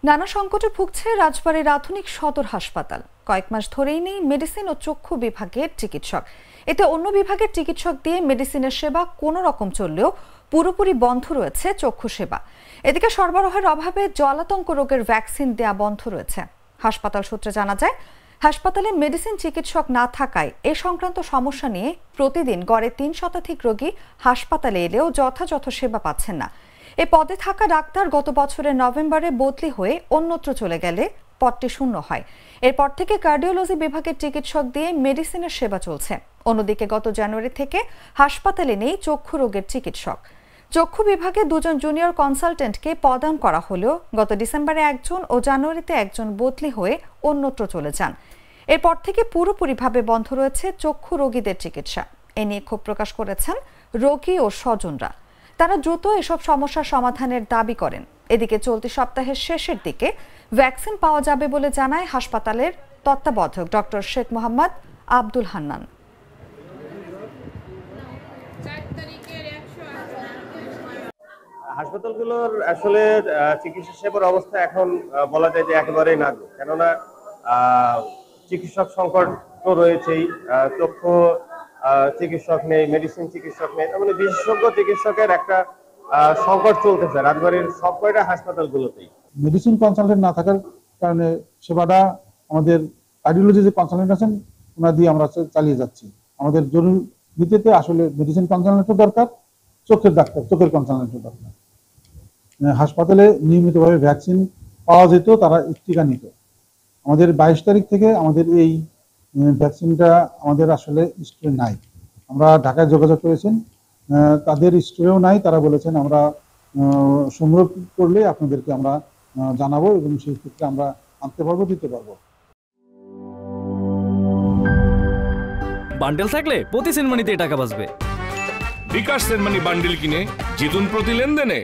নানা সংকটে ভুগছে রাজবাড়ীর আধুনিক সদর হাসপাতাল। কয়েক মাস ধরেই নেই মেডিসিন ও চক্ষু বিভাগের চিকিৎসক। এতে অন্য বিভাগের চিকিৎসক দিয়ে মেডিসিনের সেবা কোনো রকম চললেও পুরোপুরি বন্ধ রয়েছে চক্ষু সেবা। এদিকে সরবরাহের অভাবে জলাতঙ্ক রোগের ভ্যাকসিন দেয়া বন্ধ রয়েছে। হাসপাতাল সূত্রে জানা যায়, হাসপাতালে মেডিসিন চিকিৎসক না থাকায় এ সংক্রান্ত সমস্যা নিয়ে প্রতিদিন গড়ে ৩ শতাধিক রোগী হাসপাতালে এলেও যথাযথ সেবা পাচ্ছেন না। এ পদে থাকা ডাক্তার গত বছরের নভেম্বরে বদলি হয়ে অন্যত্র চলে গেলে পদটি শূন্য হয়। এরপর থেকে কার্ডিওলজি বিভাগের চিকিৎসক দিয়ে মেডিসিনের সেবা চলছে। অন্যদিকে গত জানুয়ারি থেকে হাসপাতালে নেই চক্ষু রোগের চিকিৎসক। চক্ষু বিভাগে 2 জন জুনিয়র কনসালটেন্টকে পদায়ন করা হলেও গত ডিসেম্বরে একজন ও জানুয়ারিতে একজন বদলি হয়ে অন্যত্র চলে যান। এরপর থেকে পুরোপুরিভাবে বন্ধ রয়েছে চক্ষু রোগীদের চিকিৎসা। এ নিয়ে ক্ষোভ প্রকাশ করেছেন রোগী ও স্বজনরা। তারা দ্রুত এসব সমস্যার সমাধানের দাবি করেন। এদিকে চলতি সপ্তাহের শেষের দিকে ভ্যাকসিন পাওয়া যাবে বলে জানায় হাসপাতালের তত্ত্বাবধায়ক ডক্টর শেখ মোহাম্মদ আব্দুল হান্নান। হাসপাতালগুলোর আসলে চিকিৎসা সেবার অবস্থা এখন বলা যায় যে একেবারেই নাজুক, কেননা চিকিৎসক সংকট তো রয়েছেই, চক্ষু চিকিৎসক নেই, মেডিসিন চিকিৎসক নেই, মানে বিশেষজ্ঞ চিকিৎসকের একটা সংকট চলতেছে রাজবাড়ীর সব কয়টা হাসপাতালগুলোতেই। মেডিসিন কনসালটেন্ট না থাকার কারণে সেবাটা আমাদের কার্ডিওলজি যে কনসালটেন্ট আছেন ওনার দিয়ে আমরা চালিয়ে যাচ্ছি। আমাদের জরুরি ভিত্তিতে আসলে মেডিসিন কনসালটেন্টও দরকার, চোখের ডাক্তার, চোখের কনসালটেন্টও দরকার। হাসপাতালে নিয়মিতভাবে ভ্যাকসিন পাওয়া যেত, তারা টিকা নিত। আমাদের 22 তারিখ থেকে আমাদের এই ভ্যাকসিনটা আমাদের আসলে স্টোরে নাই। আমরা ঢাকায় যোগাযোগ করেছেন, তাদের স্টোরেও নাই। তারা বলেছেন আমরা সংগ্রহ করলে আপনাদেরকে আমরা জানাবো এবং সেই ক্ষেত্রে আমরা আনতে পারবো, দিতে পারবো। বান্ডেল থাকলে প্রতি সেনমানিতে টাকা বাঁচবে। বিকাশ সেনমানি বান্ডেল কিনে জিতুন প্রতি লেনদেনে।